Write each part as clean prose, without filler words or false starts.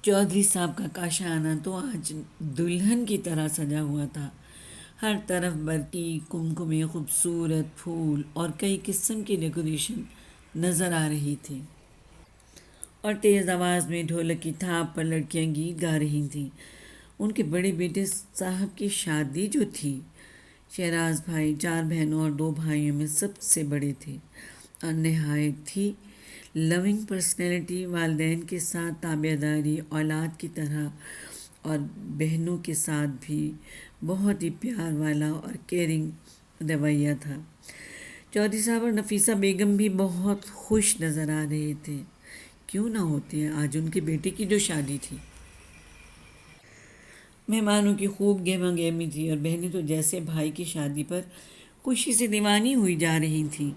چودھری صاحب کا کاشانہ تو آج دلہن کی طرح سجا ہوا تھا۔ ہر طرف برقی کمکمے، خوبصورت پھول اور کئی قسم کی ڈیکوریشن نظر آ رہی تھی، اور تیز آواز میں ڈھولک کی تھاپ پر لڑکیاں گیت گا رہی تھیں۔ ان کے بڑے بیٹے صاحب کی شادی جو تھی، شہراز بھائی 4 بہنوں اور 2 بھائیوں میں سب سے بڑے تھے، اور نہایت ہی لونگ پرسنالٹی، والدین کے ساتھ تابع داری اولاد کی طرح، اور بہنوں کے ساتھ بھی بہت ہی پیار والا اور کیئرنگ رویہ تھا۔ چودھری صاحب اور نفیسہ بیگم بھی بہت خوش نظر آ رہے تھے، کیوں نہ ہوتے ہیں آج ان کے بیٹے کی جو شادی تھی۔ مہمانوں کی خوب گہما گہمی تھی، اور بہنیں تو جیسے بھائی کی شادی پر خوشی سے دیوانی ہوئی جا رہی تھیں۔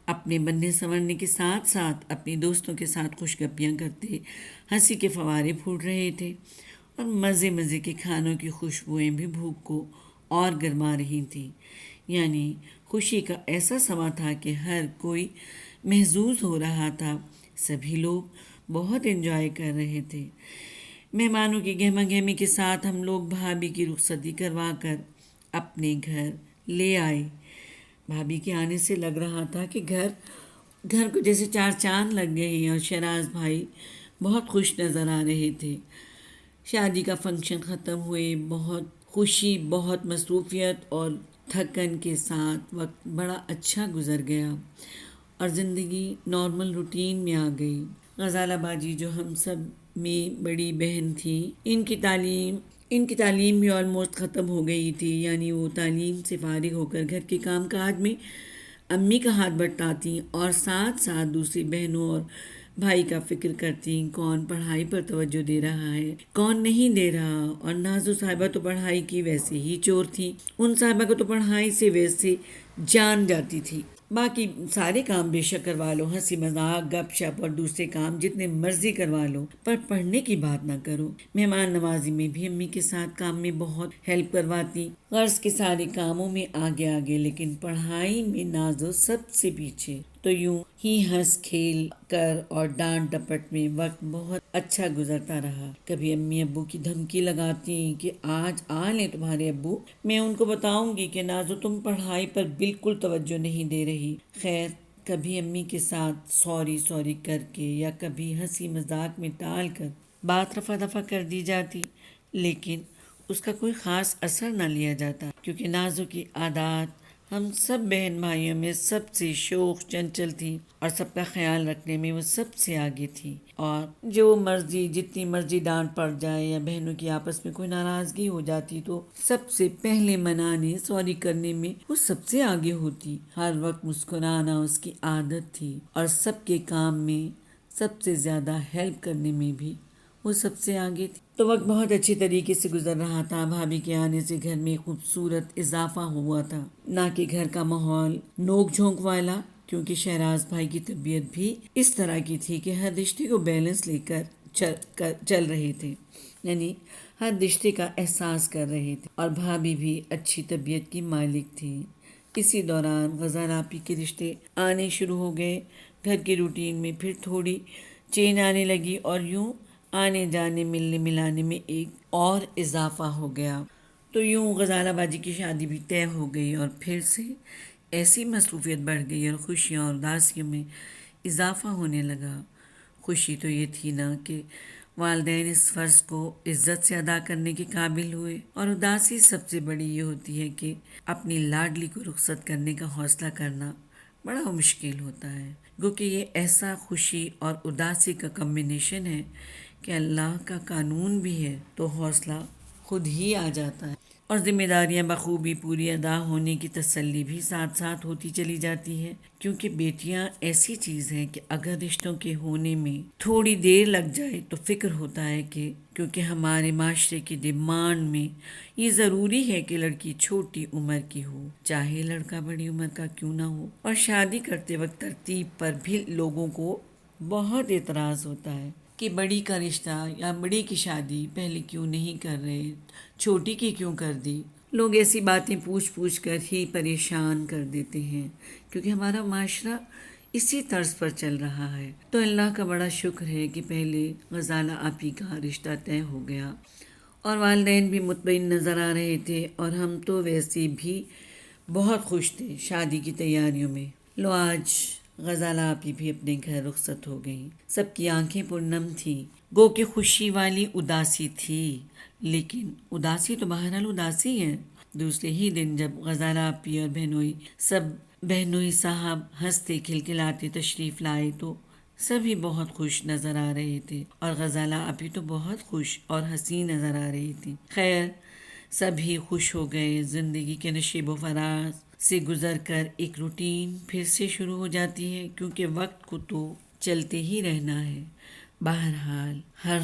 اپنے بننے سنورنے کے ساتھ ساتھ اپنی دوستوں کے ساتھ خوش گپیاں کرتے ہنسی کے فوارے پھوٹ رہے تھے، اور مزے مزے کے کھانوں کی خوشبوئیں بھی بھوک کو اور گرما رہی تھیں۔ یعنی خوشی کا ایسا سماں تھا کہ ہر کوئی محظوظ ہو رہا تھا، سبھی لوگ بہت انجوائے کر رہے تھے۔ مہمانوں کی گہما گہمی کے ساتھ ہم لوگ بھابھی کی رخصتی کروا کر اپنے گھر لے آئے۔ بھابھی کے آنے سے لگ رہا تھا کہ گھر کو جیسے 4 چاند لگ گئے ہیں، اور شہراز بھائی بہت خوش نظر آ رہے تھے۔ شادی کا فنکشن ختم ہوئے، بہت خوشی، بہت مصروفیت اور تھکن کے ساتھ وقت بڑا اچھا گزر گیا، اور زندگی نارمل روٹین میں آ گئی۔ غزالہ باجی جو ہم سب میں بڑی بہن تھی، ان کی تعلیم بھی آلموسٹ ختم ہو گئی تھی، یعنی وہ تعلیم سے فارغ ہو کر گھر کے کام کاج میں امی کا ہاتھ بٹاتی، اور ساتھ ساتھ دوسری بہنوں اور بھائی کا فکر کرتی، کون پڑھائی پر توجہ دے رہا ہے، کون نہیں دے رہا۔ اور نازو صاحبہ تو پڑھائی کی ویسے ہی چور تھی، ان صاحبہ کو تو پڑھائی سے ویسے جان جاتی تھی۔ باقی سارے کام بے شک کروا لو، ہنسی مذاق گپ شپ اور دوسرے کام جتنے مرضی کروا لو، پر پڑھنے کی بات نہ کرو۔ مہمان نوازی میں بھی امی کے ساتھ کام میں بہت ہیلپ کرواتی، غرض کے سارے کاموں میں آگے آگے، لیکن پڑھائی میں نازو سب سے پیچھے۔ تو یوں ہی ہنس کھیل کر اور ڈانٹ ڈپٹ میں وقت بہت اچھا گزرتا رہا۔ کبھی امی ابو کی دھمکی لگاتی کہ آج آ لیں تمہارے ابو، میں ان کو بتاؤں گی کہ نازو تم پڑھائی پر بالکل توجہ نہیں دے رہی۔ خیر، کبھی امی کے ساتھ سوری کر کے، یا کبھی ہنسی مذاق میں ٹال کر بات رفع دفع کر دی جاتی، لیکن اس کا کوئی خاص اثر نہ لیا جاتا، کیونکہ نازو کی عادات ہم سب بہن بھائیوں میں سب سے شوخ چنچل تھی، اور سب کا خیال رکھنے میں وہ سب سے آگے تھی، اور جو مرضی جتنی مرضی ڈانٹ پڑ جائے یا بہنوں کی آپس میں کوئی ناراضگی ہو جاتی تو سب سے پہلے منانے سوری کرنے میں وہ سب سے آگے ہوتی۔ ہر وقت مسکرانا اس کی عادت تھی، اور سب کے کام میں سب سے زیادہ ہیلپ کرنے میں بھی وہ سب سے آگے تھی۔ تو وقت بہت اچھی طریقے سے گزر رہا تھا۔ بھابھی کے آنے سے گھر میں خوبصورت اضافہ ہوا تھا، نہ کہ گھر کا ماحول نوک جھونک والا، کیونکہ شہراز بھائی کی طبیعت بھی اس طرح کی تھی کہ ہر رشتے کو بیلنس لے کر چل رہے تھے، یعنی ہر رشتے کا احساس کر رہے تھے، اور بھابھی بھی اچھی طبیعت کی مالک تھی۔ اسی دوران غزال آپی کے رشتے آنے شروع ہو گئے، گھر کی روٹین میں پھر تھوڑی چینج آنے لگی، اور یوں آنے جانے ملنے ملانے میں ایک اور اضافہ ہو گیا۔ تو یوں غزالہ باجی کی شادی بھی طے ہو گئی، اور پھر سے ایسی مصروفیت بڑھ گئی اور خوشیوں اور اداسیوں میں اضافہ ہونے لگا۔ خوشی تو یہ تھی نا کہ والدین اس فرض کو عزت سے ادا کرنے کے قابل ہوئے، اور اداسی سب سے بڑی یہ ہوتی ہے کہ اپنی لاڈلی کو رخصت کرنے کا حوصلہ کرنا بڑا مشکل ہوتا ہے، کیونکہ یہ ایسا خوشی اور اداسی کا کمبینیشن ہے کہ اللہ کا قانون بھی ہے تو حوصلہ خود ہی آ جاتا ہے، اور ذمہ داریاں بخوبی پوری ادا ہونے کی تسلی بھی ساتھ ساتھ ہوتی چلی جاتی ہے، کیونکہ بیٹیاں ایسی چیز ہیں کہ اگر رشتوں کے ہونے میں تھوڑی دیر لگ جائے تو فکر ہوتا ہے کہ کیونکہ ہمارے معاشرے کی ڈیمانڈ میں یہ ضروری ہے کہ لڑکی چھوٹی عمر کی ہو، چاہے لڑکا بڑی عمر کا کیوں نہ ہو، اور شادی کرتے وقت ترتیب پر بھی لوگوں کو بہت اعتراض ہوتا ہے کہ بڑی کا رشتہ یا بڑی کی شادی پہلے کیوں نہیں کر رہے، چھوٹی کی کیوں کر دی۔ لوگ ایسی باتیں پوچھ کر ہی پریشان کر دیتے ہیں، کیونکہ ہمارا معاشرہ اسی طرز پر چل رہا ہے، تو اللہ کا بڑا شکر ہے کہ پہلے غزالہ آپی کا رشتہ طے ہو گیا اور والدین بھی مطمئن نظر آ رہے تھے، اور ہم تو ویسے بھی بہت خوش تھے شادی کی تیاریوں میں۔ لو آج غزالہ آپی بھی اپنے گھر رخصت ہو گئیں۔ سب کی آنکھیں پرنم تھیں، گو کہ خوشی والی اداسی تھی، لیکن اداسی تو بہرحال اداسی ہے۔ دوسرے ہی دن جب غزالہ آپی اور بہنوئی صاحب ہنستے کھلکھلاتے تشریف لائے تو سبھی بہت خوش نظر آ رہے تھے، اور غزالہ آپی تو بہت خوش اور ہنسی نظر آ رہی تھی۔ خیر، سبھی خوش ہو گئے۔ زندگی کے نشیب و فراز سے گزر کر ایک روٹین پھر سے شروع ہو جاتی ہے، کیونکہ وقت کو تو چلتے ہی رہنا ہے۔ بہرحال ہر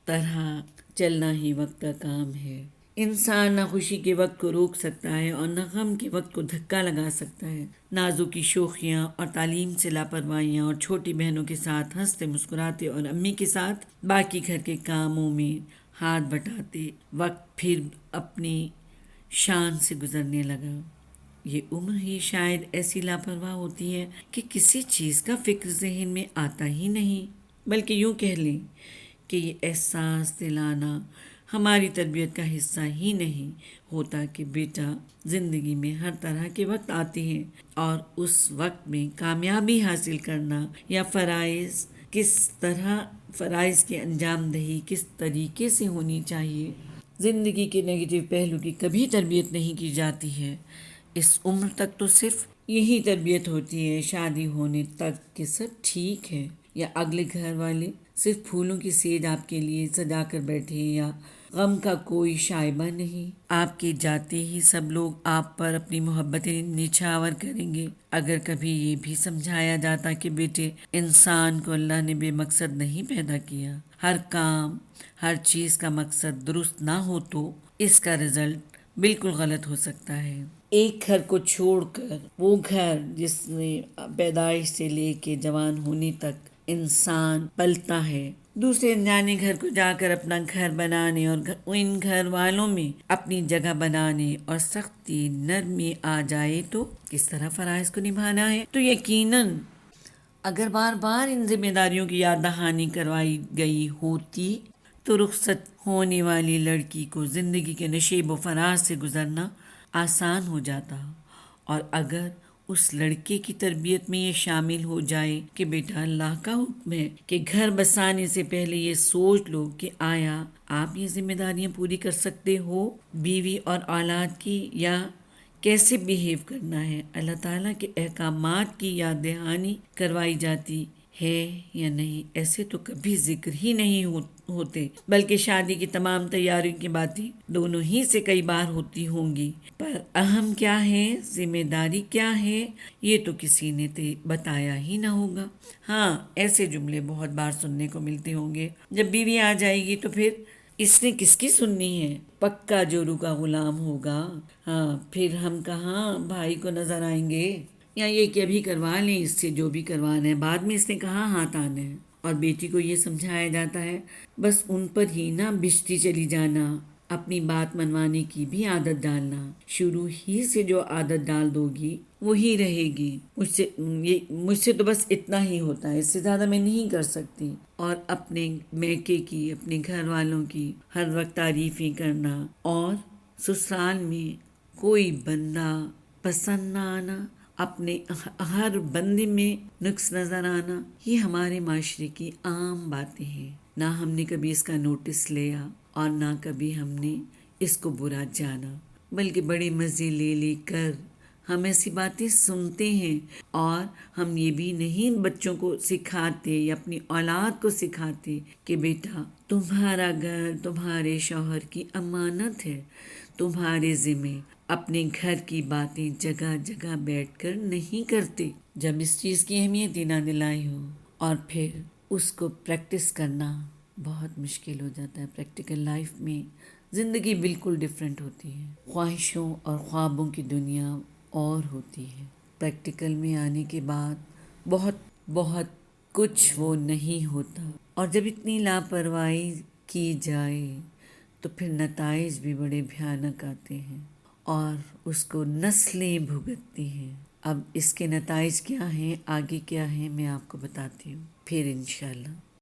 طرح چلنا ہی وقت کا کام ہے۔ انسان نہ خوشی کے وقت کو روک سکتا ہے اور نہ غم کے وقت کو دھکا لگا سکتا ہے۔ نازوں کی شوخیاں اور تعلیم سے لاپرواہیاں اور چھوٹی بہنوں کے ساتھ ہنستے مسکراتے اور امی کے ساتھ باقی گھر کے کاموں میں ہاتھ بٹاتے وقت پھر اپنی شان سے گزرنے لگا۔ یہ عمر ہی شاید ایسی لاپرواہ ہوتی ہے کہ کسی چیز کا فکر ذہن میں آتا ہی نہیں، بلکہ یوں کہہ لیں کہ یہ احساس دلانا ہماری تربیت کا حصہ ہی نہیں ہوتا کہ بیٹا، زندگی میں ہر طرح کے وقت آتے ہیں، اور اس وقت میں کامیابی حاصل کرنا یا فرائض کی انجام دہی کس طریقے سے ہونی چاہیے، زندگی کے نیگیٹو پہلو کی کبھی تربیت نہیں کی جاتی ہے۔ اس عمر تک تو صرف یہی تربیت ہوتی ہے، شادی ہونے تک کہ سب ٹھیک ہے، یا اگلے گھر والے صرف پھولوں کی سیج آپ کے لیے سجا کر بیٹھے، یا غم کا کوئی شائبہ نہیں، آپ کے جاتے ہی سب لوگ آپ پر اپنی محبتیں نچھاور کریں گے۔ اگر کبھی یہ بھی سمجھایا جاتا کہ بیٹے، انسان کو اللہ نے بے مقصد نہیں پیدا کیا، ہر کام ہر چیز کا مقصد درست نہ ہو تو اس کا رزلٹ بالکل غلط ہو سکتا ہے۔ ایک گھر کو چھوڑ کر وہ گھر جس میں پیدائش سے لے کے جوان ہونے تک انسان پلتا ہے، دوسرے انجانے گھر کو جا کر اپنا گھر بنانے اور ان گھر والوں میں اپنی جگہ بنانے اور سختی نرمی آ جائے تو کس طرح فرائض کو نبھانا ہے، تو یقیناً اگر بار بار ان ذمہ داریوں کی یاد دہانی کروائی گئی ہوتی تو رخصت ہونے والی لڑکی کو زندگی کے نشیب و فراز سے گزرنا آسان ہو جاتا، اور اگر اس لڑکے کی تربیت میں یہ شامل ہو جائے کہ بیٹا، اللہ کا حکم ہے کہ گھر بسانے سے پہلے یہ سوچ لو کہ آیا آپ یہ ذمہ داریاں پوری کر سکتے ہو بیوی اور اولاد کی، یا کیسے بیہیو کرنا ہے، اللہ تعالیٰ کے احکامات کی یاد دہانی کروائی جاتی ہے یا نہیں، ایسے تو کبھی ذکر ہی نہیں ہوتے، بلکہ شادی کی تمام تیاریوں کی باتیں دونوں ہی سے کئی بار ہوتی ہوں گی، پر اہم کیا ہے، ذمہ داری کیا ہے، یہ تو کسی نے بتایا ہی نہ ہوگا۔ ہاں، ایسے جملے بہت بار سننے کو ملتے ہوں گے، جب بیوی آ جائے گی تو پھر اس نے کس کی سننی ہے، پکا جورو کا غلام ہوگا، ہاں پھر ہم کہاں بھائی کو نظر آئیں گے، یا یہ کہ ابھی کروا لیں اس سے جو بھی کروانا ہے، بعد میں اس نے کہاں ہاتھ آنا ہے۔ اور بیٹی کو یہ سمجھایا جاتا ہے بس ان پر ہی نہ بچتی چلی جانا، اپنی بات منوانے کی بھی عادت ڈالنا، شروع ہی سے جو عادت ڈال دو گی وہی رہے گی، مجھ سے تو بس اتنا ہی ہوتا ہے، اس سے زیادہ میں نہیں کر سکتی، اور اپنے میکے کی، اپنے گھر والوں کی ہر وقت تعریفیں کرنا، اور سسرال میں کوئی بندہ پسند نہ آنا، اپنے ہر بندے میں نقص نظر آنا، یہ ہمارے معاشرے کی عام باتیں ہیں، نہ ہم نے کبھی اس کا نوٹس لیا اور نہ کبھی ہم نے اس کو برا جانا، بلکہ بڑے مزے لے لے کر ہم ایسی باتیں سنتے ہیں، اور ہم یہ بھی نہیں بچوں کو سکھاتے یا اپنی اولاد کو سکھاتے کہ بیٹا، تمہارا گھر تمہارے شوہر کی امانت ہے، تمہارے ذمہ اپنے گھر کی باتیں جگہ جگہ بیٹھ کر نہیں کرتے۔ جب اس چیز کی اہمیت ہی نہ دلائی ہو، اور پھر اس کو پریکٹس کرنا بہت مشکل ہو جاتا ہے۔ پریکٹیکل لائف میں زندگی بالکل ڈیفرنٹ ہوتی ہے، خواہشوں اور خوابوں کی دنیا اور ہوتی ہے، پریکٹیکل میں آنے کے بعد بہت کچھ وہ نہیں ہوتا، اور جب اتنی لاپرواہی کی جائے تو پھر نتائج بھی بڑے بھیانک آتے ہیں، اور اس کو نسلیں بھگتتی ہیں۔ اب اس کے نتائج کیا ہیں، آگے کیا ہیں، میں آپ کو بتاتی ہوں پھر انشاءاللہ۔